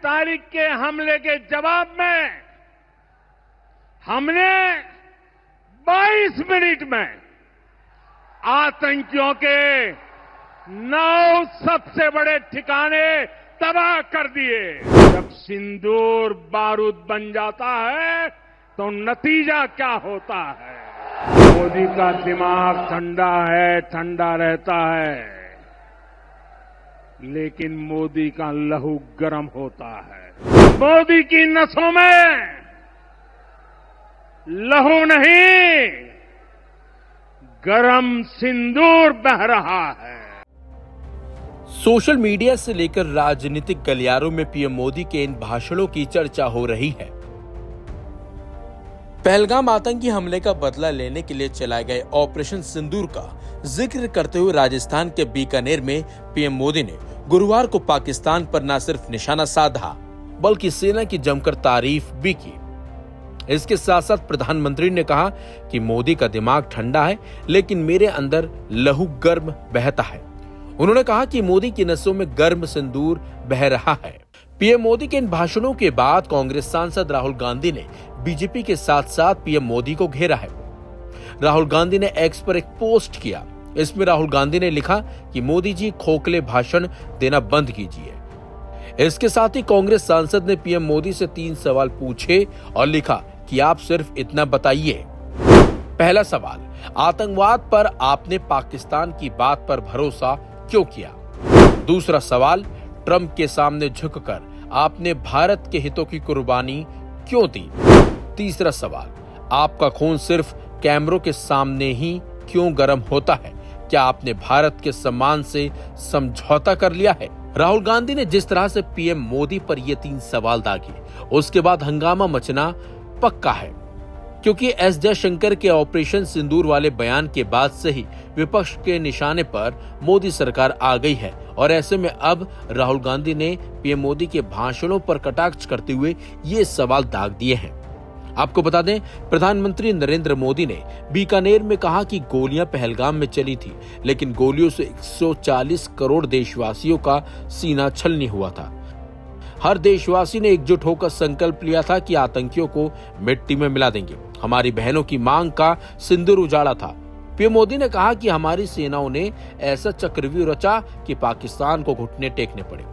तारीख के हमले के जवाब में हमने 22 मिनट में आतंकियों के 9 सबसे बड़े ठिकाने तबाह कर दिए। जब सिंदूर बारूद बन जाता है तो नतीजा क्या होता है? मोदी का दिमाग ठंडा है, ठंडा रहता है, लेकिन मोदी का लहू गर्म होता है। मोदी की नसों में लहू नहीं, गरम सिंदूर बह रहा है। सोशल मीडिया से लेकर राजनीतिक गलियारों में पीएम मोदी के इन भाषणों की चर्चा हो रही है। पहलगाम आतंकी हमले का बदला लेने के लिए चलाए गए ऑपरेशन सिंदूर का जिक्र करते हुए राजस्थान के बीकानेर में पीएम मोदी ने गुरुवार को पाकिस्तान पर न सिर्फ निशाना साधा बल्कि सेना की जमकर तारीफ भी की। इसके साथ साथ प्रधानमंत्री ने कहा कि मोदी का दिमाग ठंडा है, लेकिन मेरे अंदर लहू गर्म बहता है। उन्होंने कहा कि मोदी की नसों में गर्म सिंदूर बह रहा है। पीएम मोदी के इन भाषणों के बाद कांग्रेस सांसद राहुल गांधी ने बीजेपी के साथ साथ पीएम मोदी को घेरा है। राहुल गांधी ने एक्स पर एक पोस्ट किया। इसमें राहुल गांधी ने लिखा कि मोदी जी खोखले भाषण देना बंद कीजिए। इसके साथ ही कांग्रेस सांसद ने पीएम मोदी से 3 सवाल पूछे और लिखा कि आप सिर्फ इतना बताइए। पहला सवाल, आतंकवाद पर आपने पाकिस्तान की बात पर भरोसा क्यों किया? दूसरा सवाल, ट्रंप के सामने झुककर आपने भारत के हितों की कुर्बानी क्यों दी? तीसरा सवाल, आपका खून सिर्फ कैमरों के सामने ही क्यों गर्म होता है? क्या आपने भारत के सम्मान से समझौता कर लिया है? राहुल गांधी ने जिस तरह से पीएम मोदी पर ये 3 सवाल दागे, उसके बाद हंगामा मचना पक्का है, क्योंकि एस जयशंकर के ऑपरेशन सिंदूर वाले बयान के बाद से ही विपक्ष के निशाने पर मोदी सरकार आ गई है। और ऐसे में अब राहुल गांधी ने पीएम मोदी के भाषणों पर कटाक्ष करते हुए ये सवाल दाग दिए हैं। आपको बता दें, प्रधानमंत्री नरेंद्र मोदी ने बीकानेर में कहा कि गोलियां पहलगाम में चली थी, लेकिन गोलियों से 140 करोड़ देशवासियों का सीना छलनी हुआ था। हर देशवासी ने एकजुट होकर संकल्प लिया था कि आतंकियों को मिट्टी में मिला देंगे। हमारी बहनों की मांग का सिंदूर उजाड़ा था। पीएम मोदी ने कहा कि हमारी सेनाओं ने ऐसा चक्रव्यूह रचा कि पाकिस्तान को घुटने टेकने पड़े।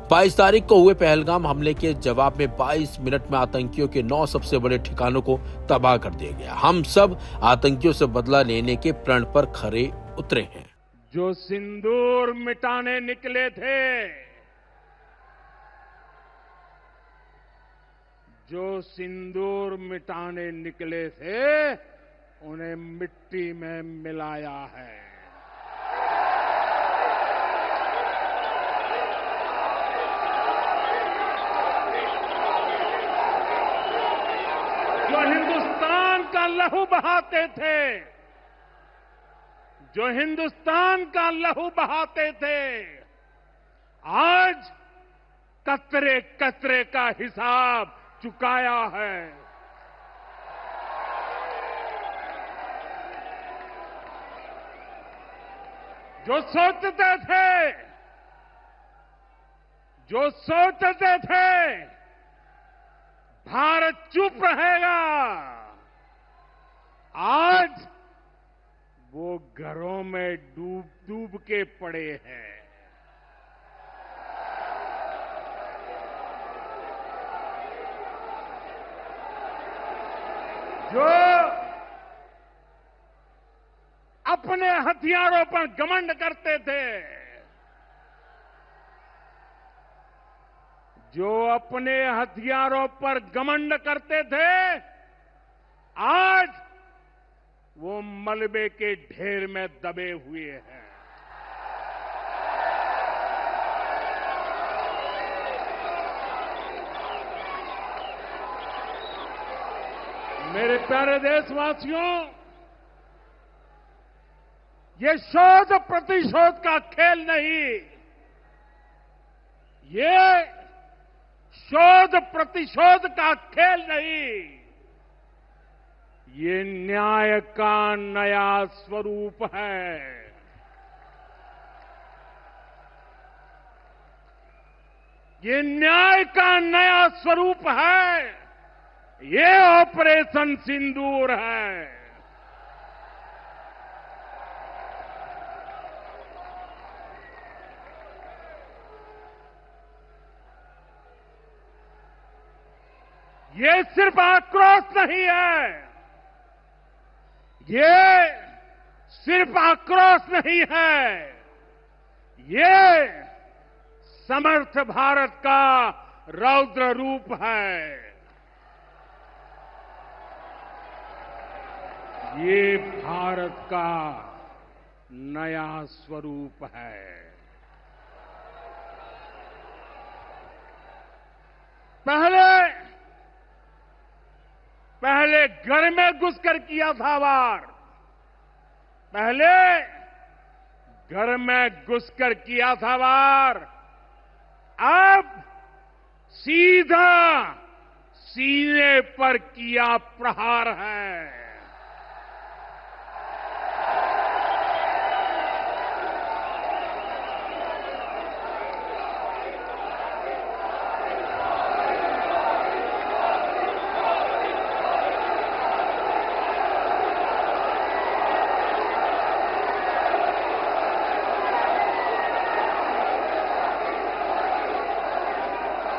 22 तारीख को हुए पहलगाम हमले के जवाब में 22 मिनट में आतंकियों के 9 सबसे बड़े ठिकानों को तबाह कर दिया गया। हम सब आतंकियों से बदला लेने के प्रण पर खरे उतरे हैं। जो सिंदूर मिटाने निकले थे, जो सिंदूर मिटाने निकले थे, उन्हें मिट्टी में मिलाया है। जो हिंदुस्तान का लहू बहाते थे, जो हिंदुस्तान का लहू बहाते थे, आज कतरे कतरे का हिसाब चुकाया है। जो सोचते थे भारत चुप रहेगा, आज वो घरों में डूब डूब के पड़े हैं। जो अपने हथियारों पर घमंड करते थे, जो अपने हथियारों पर घमंड करते थे, आज वो मलबे के ढेर में दबे हुए हैं। मेरे प्यारे देशवासियों, ये शोध प्रतिशोध का खेल नहीं, ये शोध प्रतिशोध का खेल नहीं, ये न्याय का नया स्वरूप है। ये न्याय का नया स्वरूप है। ये ऑपरेशन सिंदूर है। ये सिर्फ आक्रोश नहीं है, ये सिर्फ आक्रोश नहीं है, ये समर्थ भारत का रौद्र रूप है। ये भारत का नया स्वरूप है। पहले घर में घुसकर किया था वार, पहले घर में घुसकर किया था वार, अब सीधा सीने पर किया प्रहार है।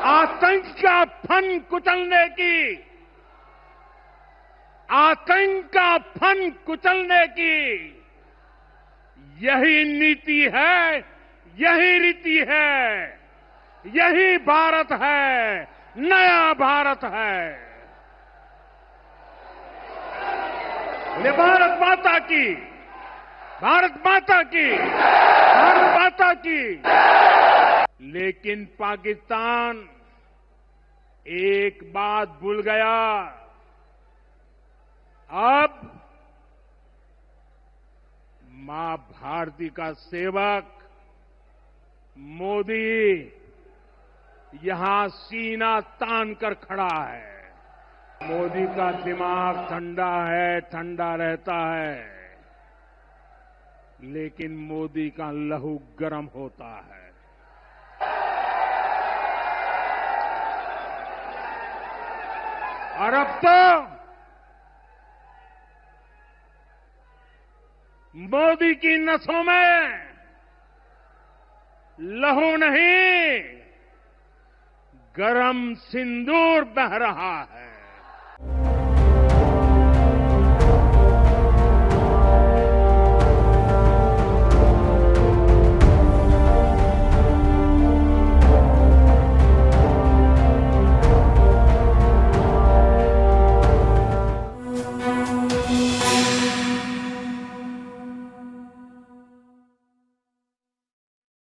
आतंक का फन कुचलने की, आतंक का फन कुचलने की यही नीति है, यही रीति है, यही भारत है, नया भारत है। ये भारत माता की, भारत माता की, भारत माता की। लेकिन पाकिस्तान एक बात भूल गया, अब मां भारती का सेवक मोदी यहां सीना तान कर खड़ा है। मोदी का दिमाग ठंडा है, ठंडा रहता है, लेकिन मोदी का लहू गर्म होता है। और अब तो मोदी की नसों में लहू नहीं, गरम सिंदूर बह रहा है।